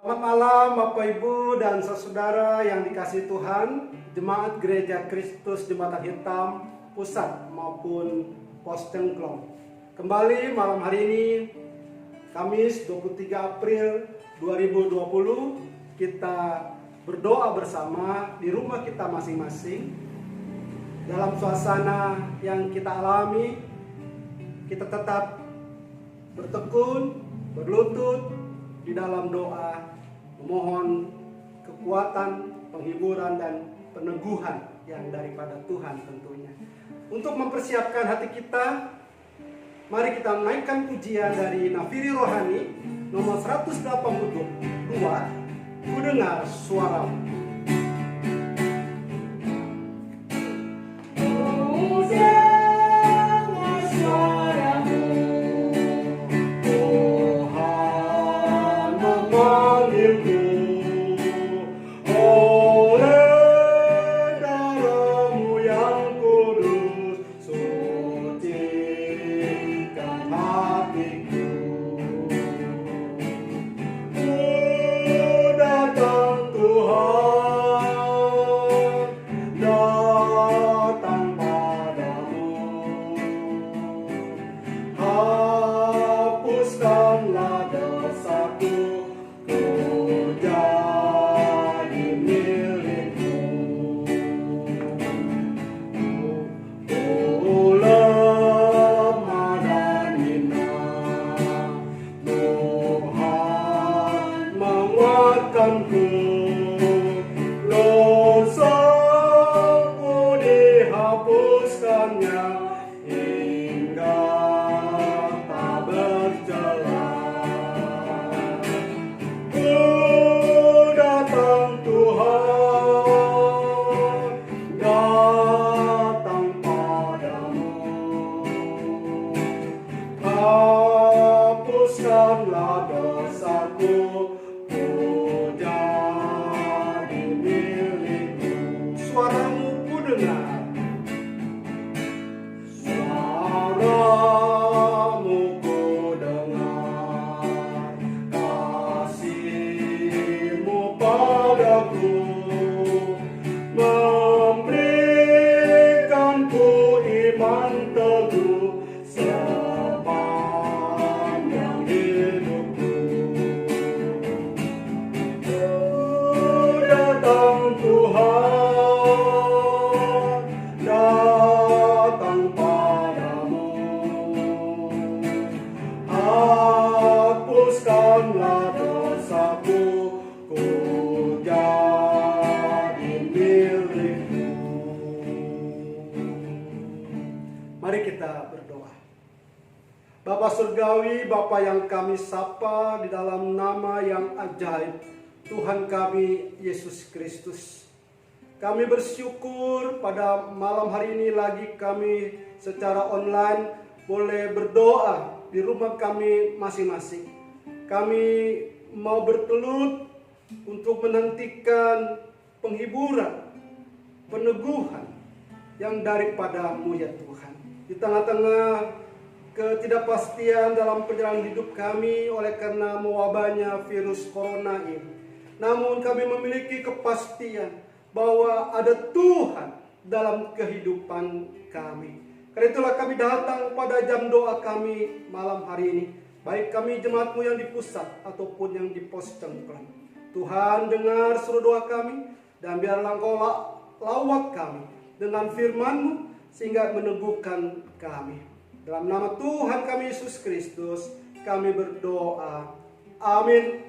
Selamat malam Bapak Ibu dan saudara yang dikasihi Tuhan, Jemaat Gereja Kristus Jembatan Hitam Pusat maupun Pos Cengklong. Kembali malam hari ini, Kamis 23 April 2020, kita berdoa bersama di rumah kita masing-masing. Dalam suasana yang kita alami, kita tetap bertekun, berlutut di dalam doa, memohon kekuatan, penghiburan, dan peneguhan yang daripada Tuhan tentunya. Untuk mempersiapkan hati kita, mari kita menaikkan pujian dari Nafiri Rohani nomor 182, Ku Dengar Suaramu. Bapa Surgawi, Bapa yang kami sapa di dalam nama yang ajaib, Tuhan kami Yesus Kristus. Kami bersyukur pada malam hari ini lagi kami secara online boleh berdoa di rumah kami masing-masing. Kami mau bertelut untuk menantikan penghiburan, peneguhan yang daripada-Mu ya Tuhan. Di tengah-tengah ketidakpastian dalam perjalanan hidup kami oleh karena mewabahnya virus corona ini. Namun kami memiliki kepastian bahwa ada Tuhan dalam kehidupan kami. Karena itulah kami datang pada jam doa kami malam hari ini. Baik kami jemaat-Mu yang di pusat ataupun yang di Pos Cengklong. Tuhan dengar seluruh doa kami dan biarlah Engkau lawak kami dengan firman-Mu sehingga meneguhkan kami. Dalam nama Tuhan kami Yesus Kristus, kami berdoa. Amin.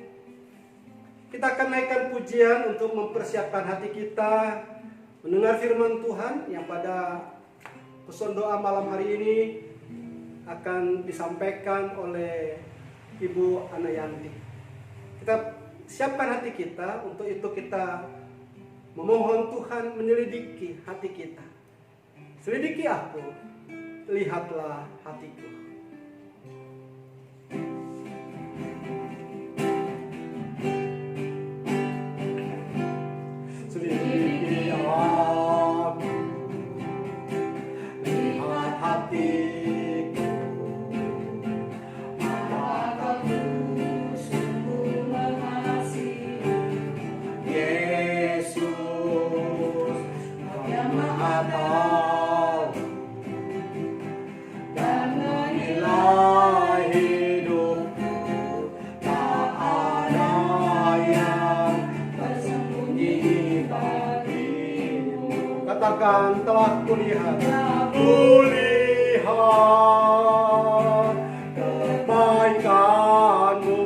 Kita akan naikkan pujian untuk mempersiapkan hati kita mendengar firman Tuhan yang pada pesan doa malam hari ini akan disampaikan oleh Ibu Anayanti. Kita siapkan hati kita, untuk itu kita memohon Tuhan menyelidiki hati kita. Selidiki aku, lihatlah hatiku. Selidiki aku, lihat hatiku. Apakah ku sungguh mengasihi yang tersembunyi bagimu. Katakan, telah kulihat. Kulihat Kebaikanmu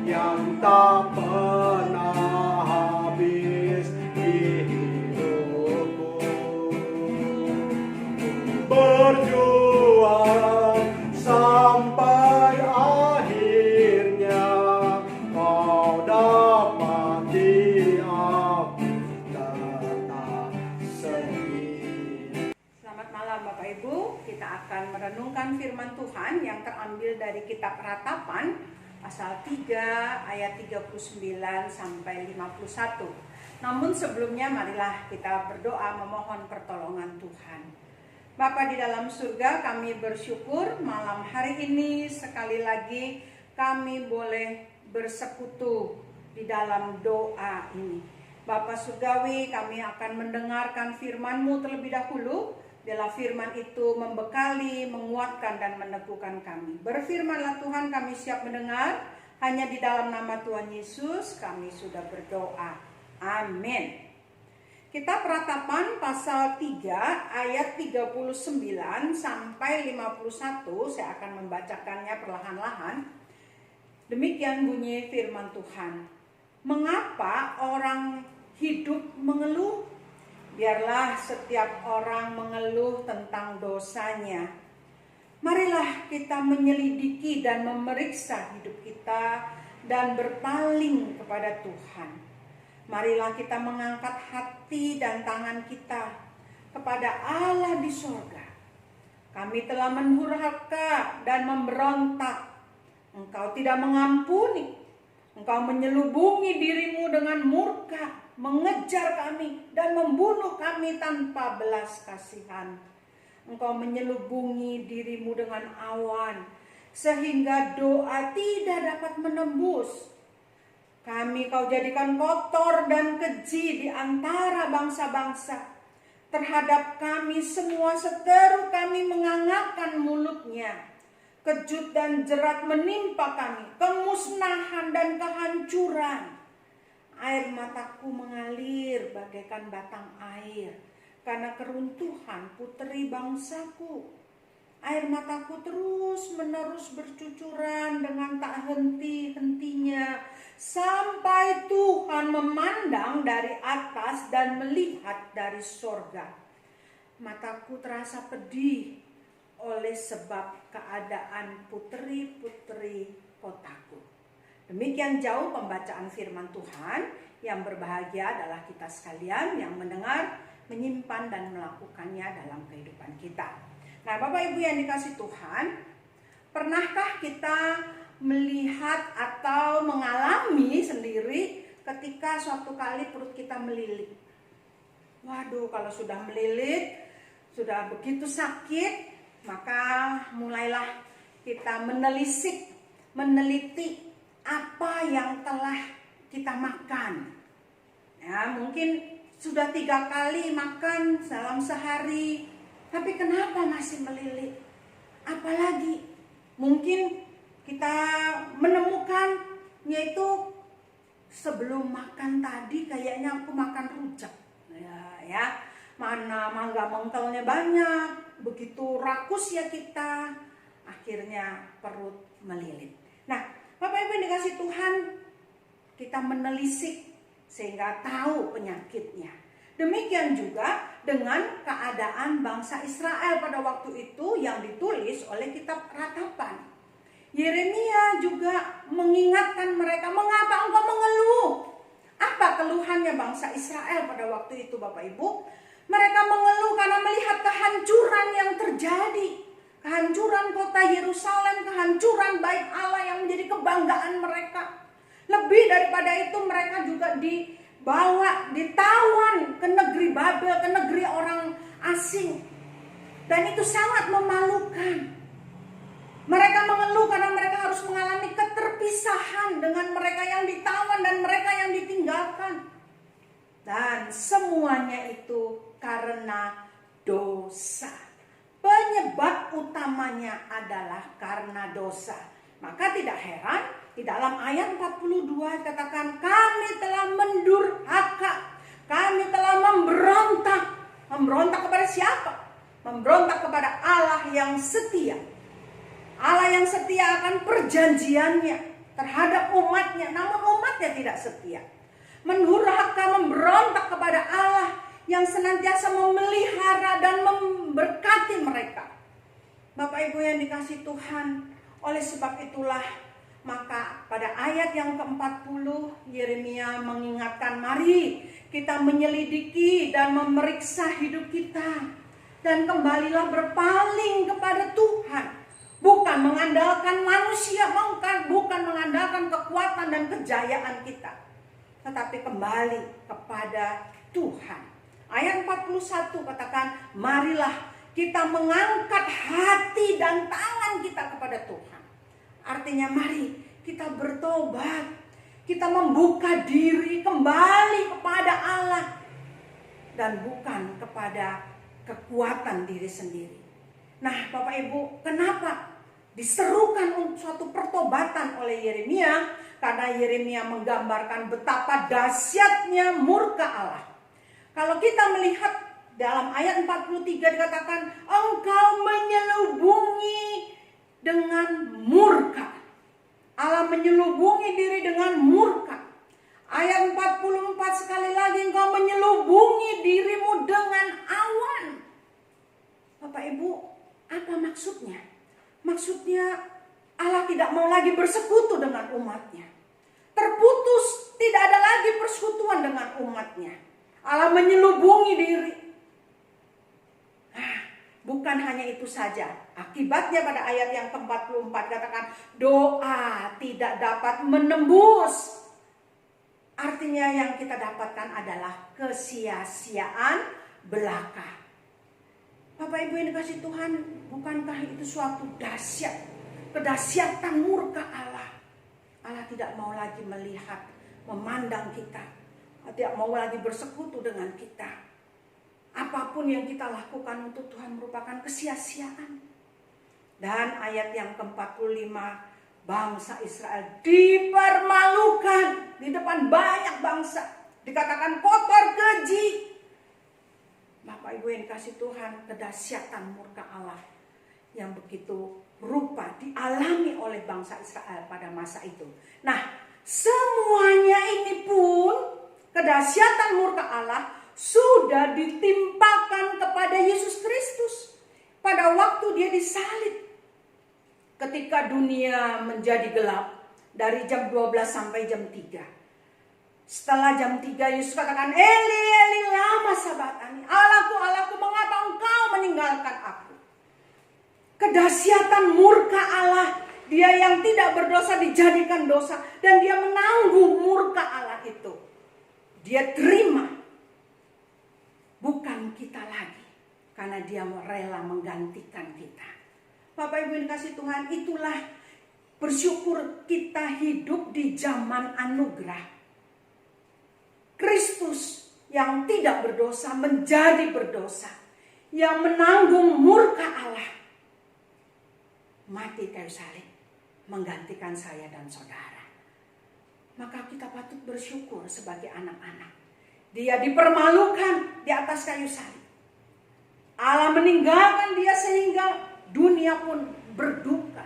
yang tak pernah habis di hidupku. Berjuang sampai akhirnya kau dapati aku tetap sedih. Selamat malam Bapak Ibu, kita akan merenungkan firman Tuhan yang terambil dari kitab Ratapan pasal 3 ayat 39 sampai 51. Namun sebelumnya marilah kita berdoa memohon pertolongan Tuhan. Bapa di dalam surga, kami bersyukur malam hari ini sekali lagi kami boleh bersekutu di dalam doa ini. Bapa Surgawi, kami akan mendengarkan firman-Mu terlebih dahulu. Biarlah firman itu membekali, menguatkan, dan meneguhkan kami. Berfirmanlah Tuhan, kami siap mendengar. Hanya di dalam nama Tuhan Yesus kami sudah berdoa. Amin. Kitab Ratapan pasal 3 ayat 39 sampai 51. Saya akan membacakannya perlahan-lahan. Demikian bunyi firman Tuhan. Mengapa orang hidup mengeluh? Biarlah setiap orang mengeluh tentang dosanya. Marilah kita menyelidiki dan memeriksa hidup kita dan berpaling kepada Tuhan. Marilah kita mengangkat hati dan tangan kita kepada Allah di sorga. Kami telah menhurhaka dan memberontak. Engkau tidak mengampuni. Engkau menyelubungi dirimu dengan murka, mengejar kami dan membunuh kami tanpa belas kasihan. Engkau menyelubungi dirimu dengan awan, sehingga doa tidak dapat menembus. Kami kau jadikan kotor dan keji di antara bangsa-bangsa. Terhadap kami semua seteru kami mengangakkan mulutnya. Kejut dan jerat menimpa kami, kemusnahan dan kehancuran. Air mataku mengalir bagaikan batang air karena keruntuhan puteri bangsaku. Air mataku terus menerus bercucuran dengan tak henti-hentinya sampai Tuhan memandang dari atas dan melihat dari sorga. Mataku terasa pedih oleh sebab keadaan puteri-puteri kotaku. Demikian jauh pembacaan firman Tuhan. Yang berbahagia adalah kita sekalian yang mendengar, menyimpan dan melakukannya dalam kehidupan kita. Nah, Bapak Ibu yang dikasih Tuhan, pernahkah kita melihat atau mengalami sendiri ketika suatu kali perut kita melilit? Waduh, kalau sudah melilit, sudah begitu sakit, maka mulailah kita menelisik, meneliti apa yang telah kita makan. Ya, mungkin sudah 3 kali makan dalam sehari, tapi kenapa masih melilit? Apalagi mungkin kita menemukan yaitu sebelum makan tadi kayaknya aku makan rujak. Ya, mana mangga mengkelnya banyak, begitu rakus ya kita, akhirnya perut melilit. Nah, Bapak Ibu yang dikasih Tuhan, kita menelisik sehingga tahu penyakitnya. Demikian juga dengan keadaan bangsa Israel pada waktu itu yang ditulis oleh kitab Ratapan. Yeremia juga mengingatkan mereka, mengapa engkau mengeluh? Apa keluhannya bangsa Israel pada waktu itu Bapak Ibu? Mereka mengeluh karena melihat kehancuran yang terjadi. Kehancuran kota Yerusalem, kehancuran bait Allah yang menjadi kebanggaan mereka. Lebih daripada itu mereka juga dibawa, ditawan ke negeri Babel, ke negeri orang asing. Dan itu sangat memalukan. Mereka mengeluh karena mereka harus mengalami keterpisahan dengan mereka yang ditawan dan mereka yang ditinggalkan. Dan semuanya itu karena dosa. Penyebab utamanya adalah karena dosa. Maka tidak heran di dalam ayat 42 katakan kami telah mendurhaka, kami telah memberontak. Memberontak kepada siapa? Memberontak kepada Allah yang setia. Allah yang setia akan perjanjiannya terhadap umatnya, namun umatnya tidak setia. Mendurhaka, memberontak kepada Allah yang senantiasa memelihara dan memberkati mereka. Bapak Ibu yang dikasihi Tuhan, oleh sebab itulah maka pada ayat yang ke-40 Yeremia mengingatkan, mari kita menyelidiki dan memeriksa hidup kita dan kembalilah berpaling kepada Tuhan, bukan mengandalkan manusia, bukan mengandalkan kekuatan dan kejayaan kita, tetapi kembali kepada Tuhan. Ayat 41 katakan, marilah kita mengangkat hati dan tangan kita kepada Tuhan. Artinya mari kita bertobat, kita membuka diri kembali kepada Allah dan bukan kepada kekuatan diri sendiri. Nah, Bapak Ibu, kenapa diserukan suatu pertobatan oleh Yeremia? Karena Yeremia menggambarkan betapa dahsyatnya murka Allah. Kalau kita melihat dalam ayat 43 dikatakan, engkau menyelubungi dengan murka. Allah menyelubungi diri dengan murka. Ayat 44 sekali lagi, engkau menyelubungi dirimu dengan awan. Bapak Ibu, apa maksudnya? Maksudnya Allah tidak mau lagi bersekutu dengan umatnya. Terputus, tidak ada lagi persekutuan dengan umatnya. Allah menyelubungi diri. Bukan hanya itu saja. Akibatnya pada ayat yang ke-44 katakan, doa tidak dapat menembus. Artinya yang kita dapatkan adalah kesia-siaan belaka. Bapak Ibu yang dikasihi Tuhan, bukankah itu suatu dahsyat, kedahsyatan murka Allah? Allah tidak mau lagi melihat, memandang kita, tidak mau lagi bersekutu dengan kita. Apapun yang kita lakukan untuk Tuhan merupakan kesia-siaan. Dan ayat yang ke-45, bangsa Israel dipermalukan di depan banyak bangsa. Dikatakan kotor, keji. Bapak Ibu yang dikasihi Tuhan, kedahsyatan murka Allah yang begitu rupa dialami oleh bangsa Israel pada masa itu. Nah, semuanya ini pun kedahsyatan murka Allah sudah ditimpakan kepada Yesus Kristus pada waktu dia disalib. Ketika dunia menjadi gelap dari jam 12 sampai jam 3. Setelah jam 3 Yesus katakan, Eli, Eli, lama sabachthani. Allahku, Allahku, mengapa engkau meninggalkan aku? Kedahsyatan murka Allah, dia yang tidak berdosa dijadikan dosa, dan dia menanggung murka Allah itu. Dia terima. Bukan kita lagi, karena dia rela menggantikan kita. Bapak Ibu yang dikasihi Tuhan, itulah bersyukur kita hidup di zaman anugerah. Kristus yang tidak berdosa menjadi berdosa, yang menanggung murka Allah, mati kayu salib, menggantikan saya dan saudara. Maka kita patut bersyukur sebagai anak-anak. Dia dipermalukan di atas kayu salib. Allah meninggalkan dia sehingga dunia pun berduka.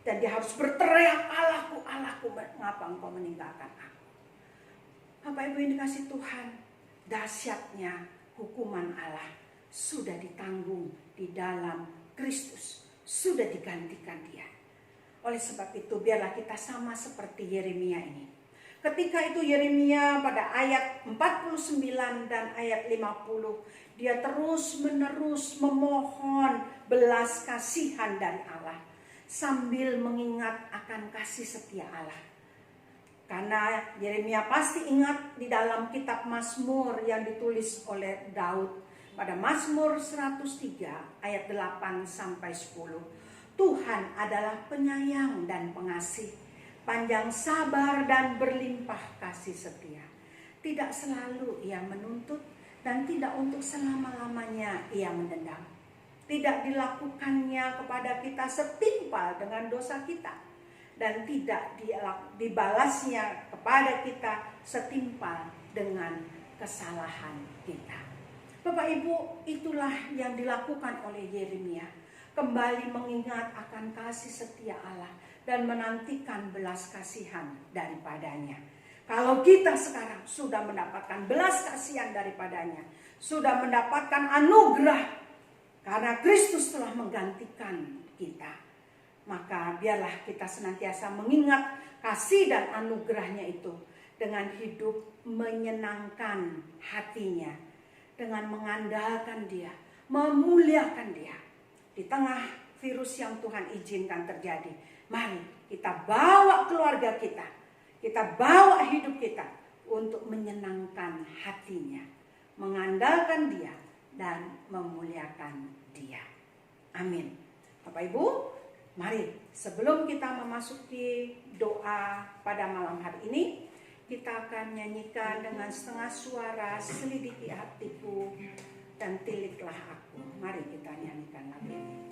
Dan dia harus berteriak, Allahku, Allahku, mengapa engkau meninggalkan aku? Bapak Ibu yang dikasihi Tuhan, dahsyatnya hukuman Allah sudah ditanggung di dalam Kristus. Sudah digantikan dia. Oleh sebab itu biarlah kita sama seperti Yeremia ini. Ketika itu Yeremia pada ayat 49 dan ayat 50, dia terus menerus memohon belas kasihan dari Allah sambil mengingat akan kasih setia Allah. Karena Yeremia pasti ingat di dalam kitab Mazmur yang ditulis oleh Daud pada Mazmur 103 ayat 8 sampai 10. Tuhan adalah penyayang dan pengasih, panjang sabar dan berlimpah kasih setia. Tidak selalu ia menuntut dan tidak untuk selama-lamanya ia mendendam. Tidak dilakukannya kepada kita setimpal dengan dosa kita. dan tidak dibalasnya kepada kita setimpal dengan kesalahan kita. Bapak Ibu, itulah yang dilakukan oleh Yeremia. Kembali mengingat akan kasih setia Allah dan menantikan belas kasihan daripadanya. Kalau kita sekarang sudah mendapatkan belas kasihan daripadanya, sudah mendapatkan anugerah karena Kristus telah menggantikan kita, maka biarlah kita senantiasa mengingat kasih dan anugerahnya itu dengan hidup menyenangkan hatinya, dengan mengandalkan Dia, memuliakan Dia. Di tengah virus yang Tuhan izinkan terjadi, mari kita bawa keluarga kita, kita bawa hidup kita untuk menyenangkan hatinya, mengandalkan Dia dan memuliakan Dia. Amin. Bapak Ibu, mari sebelum kita memasuki doa pada malam hari ini, kita akan nyanyikan dengan setengah suara, selidiki hatiku dan tiliklah aku. Mari kita nyanyikan lagu ini.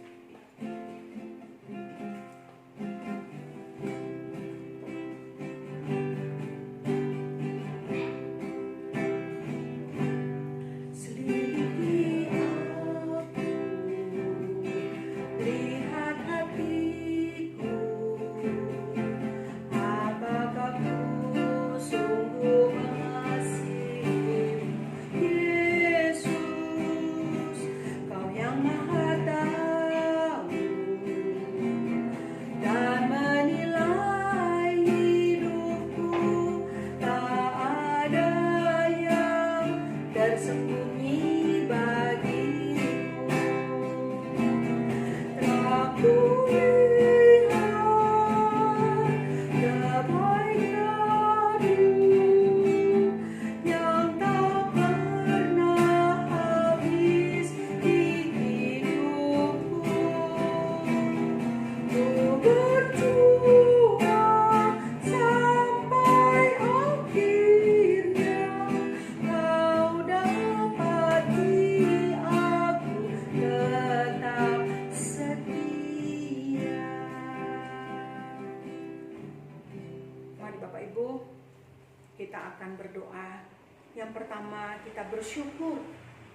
Bersyukur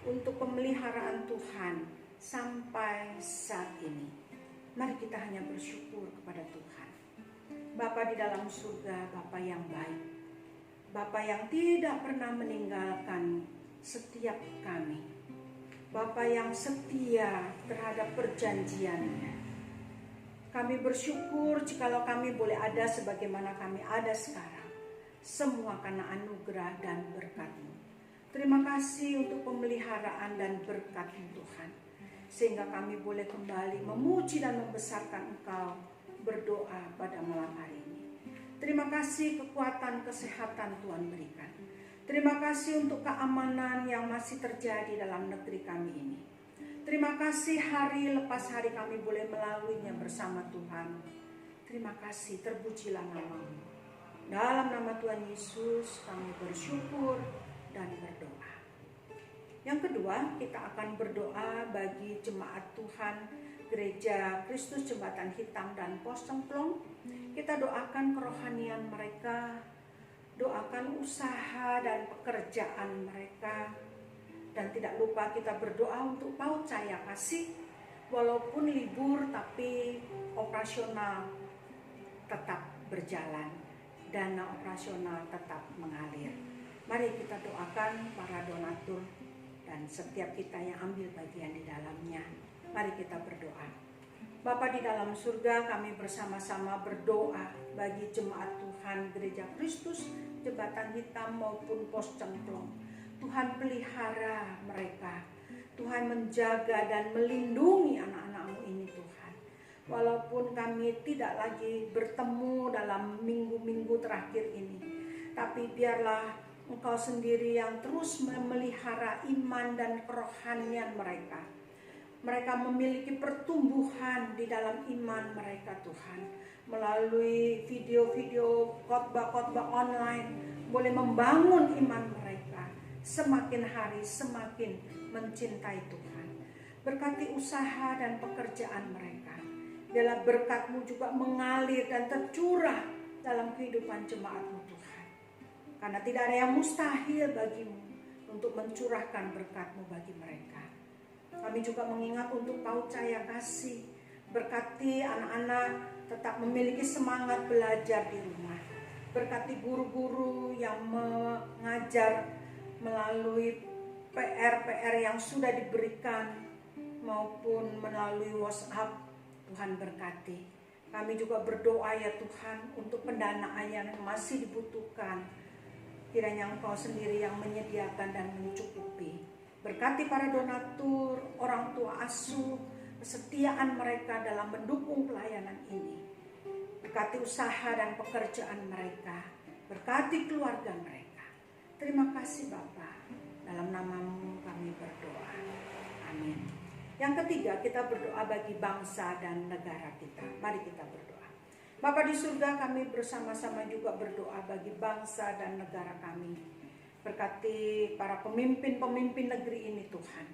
untuk pemeliharaan Tuhan sampai saat ini. Mari kita hanya bersyukur kepada Tuhan. Bapa di dalam surga, Bapa yang baik, Bapa yang tidak pernah meninggalkan setiap kami, Bapa yang setia terhadap perjanjiannya. Kami bersyukur jikalau kami boleh ada sebagaimana kami ada sekarang, semua karena anugerah dan berkat-Mu. Terima kasih untuk pemeliharaan dan berkat Tuhan, sehingga kami boleh kembali memuji dan membesarkan Engkau, berdoa pada malam hari ini. Terima kasih kekuatan kesehatan Tuhan berikan. Terima kasih untuk keamanan yang masih terjadi dalam negeri kami ini. Terima kasih hari lepas hari kami boleh melaluinya bersama Tuhan. Terima kasih, terpujilah nama-Mu. Dalam nama Tuhan Yesus kami bersyukur dan berdoa. Yang kedua, kita akan berdoa bagi jemaat Tuhan Gereja Kristus Jembatan Hitam dan Pos Cemplong. Kita doakan kerohanian mereka, doakan usaha dan pekerjaan mereka, dan tidak lupa kita berdoa untuk PAUD Cahaya Kasih. Walaupun libur tapi operasional tetap berjalan, dana operasional tetap mengalir. Mari kita doakan para donatur dan setiap kita yang ambil bagian di dalamnya. Mari kita berdoa. Bapa di dalam surga, kami bersama-sama berdoa bagi jemaat Tuhan Gereja Kristus Jembatan Hitam maupun Pos Cemplong. Tuhan pelihara mereka. Tuhan menjaga dan melindungi anak-anak-Mu ini Tuhan. Walaupun kami tidak lagi bertemu dalam minggu-minggu terakhir ini, tapi biarlah Engkau sendiri yang terus memelihara iman dan kerohanian mereka. Mereka memiliki pertumbuhan di dalam iman mereka Tuhan. Melalui video-video khotbah-khotbah online boleh membangun iman mereka. Semakin hari semakin mencintai Tuhan. Berkati usaha dan pekerjaan mereka. Biarlah berkat-Mu juga mengalir dan tercurah dalam kehidupan jemaat-Mu Tuhan. Karena tidak ada yang mustahil bagi-Mu untuk mencurahkan berkat-Mu bagi mereka. Kami juga mengingat untuk PAUD Cahaya Kasih. Berkati anak-anak tetap memiliki semangat belajar di rumah. Berkati guru-guru yang mengajar melalui PR-PR yang sudah diberikan maupun melalui WhatsApp. Tuhan berkati. Kami juga berdoa ya Tuhan untuk pendanaan yang masih dibutuhkan. Kiranya Engkau sendiri yang menyediakan dan mencukupi. Berkati para donatur, orang tua asuh, kesetiaan mereka dalam mendukung pelayanan ini. Berkati usaha dan pekerjaan mereka. Berkati keluarga mereka. Terima kasih Bapa. Dalam nama-Mu kami berdoa. Amin. Yang ketiga, kita berdoa bagi bangsa dan negara kita. Mari kita berdoa. Bapa di surga, kami bersama-sama juga berdoa bagi bangsa dan negara kami. Berkati para pemimpin-pemimpin negeri ini Tuhan.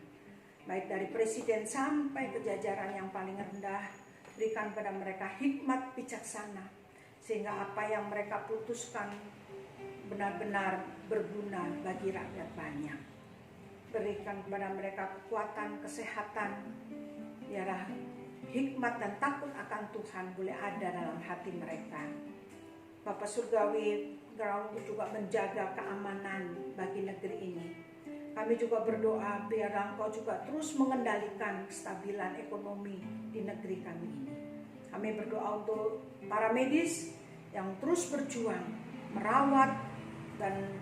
Baik dari presiden sampai ke jajaran yang paling rendah. Berikan pada mereka hikmat bijaksana. Sehingga apa yang mereka putuskan benar-benar berguna bagi rakyat banyak. Berikan kepada mereka kekuatan, kesehatan. Biarlah hikmat dan takut akan Tuhan boleh ada dalam hati mereka. Bapa Surgawi, Engkau juga menjaga keamanan bagi negeri ini. Kami juga berdoa biarlah Engkau juga terus mengendalikan kestabilan ekonomi di negeri kami ini. Kami berdoa untuk para medis yang terus berjuang, merawat dan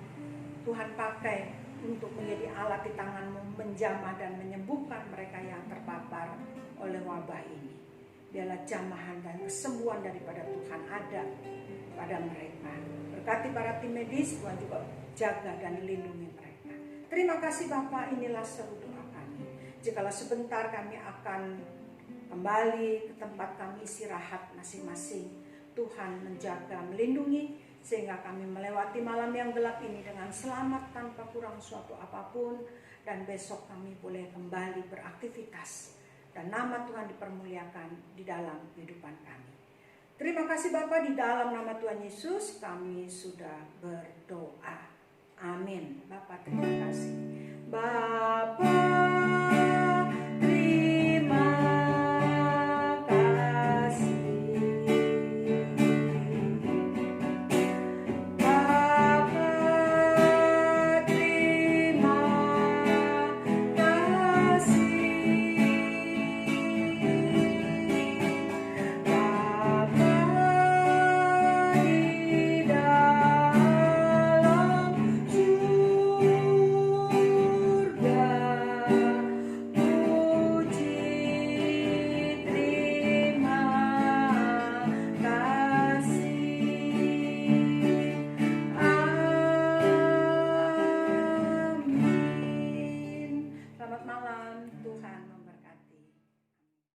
Tuhan pakai untuk menjadi alat di tangan-Mu menjamah dan menyembuhkan mereka yang terpapar oleh wabah ini. Biarlah jamahan dan kesembuhan daripada Tuhan ada pada mereka. Berkati para tim medis, Tuhan juga jaga dan lindungi mereka. Terima kasih Bapa, inilah seru doa kami. Jikalau sebentar kami akan kembali ke tempat kami istirahat masing-masing. Tuhan menjaga, melindungi, sehingga kami melewati malam yang gelap ini dengan selamat tanpa kurang suatu apapun. Dan besok kami boleh kembali beraktivitas. Dan nama Tuhan dipermuliakan di dalam kehidupan kami. Terima kasih Bapa, di dalam nama Tuhan Yesus kami sudah berdoa. Amin. Bapa terima kasih. Bapa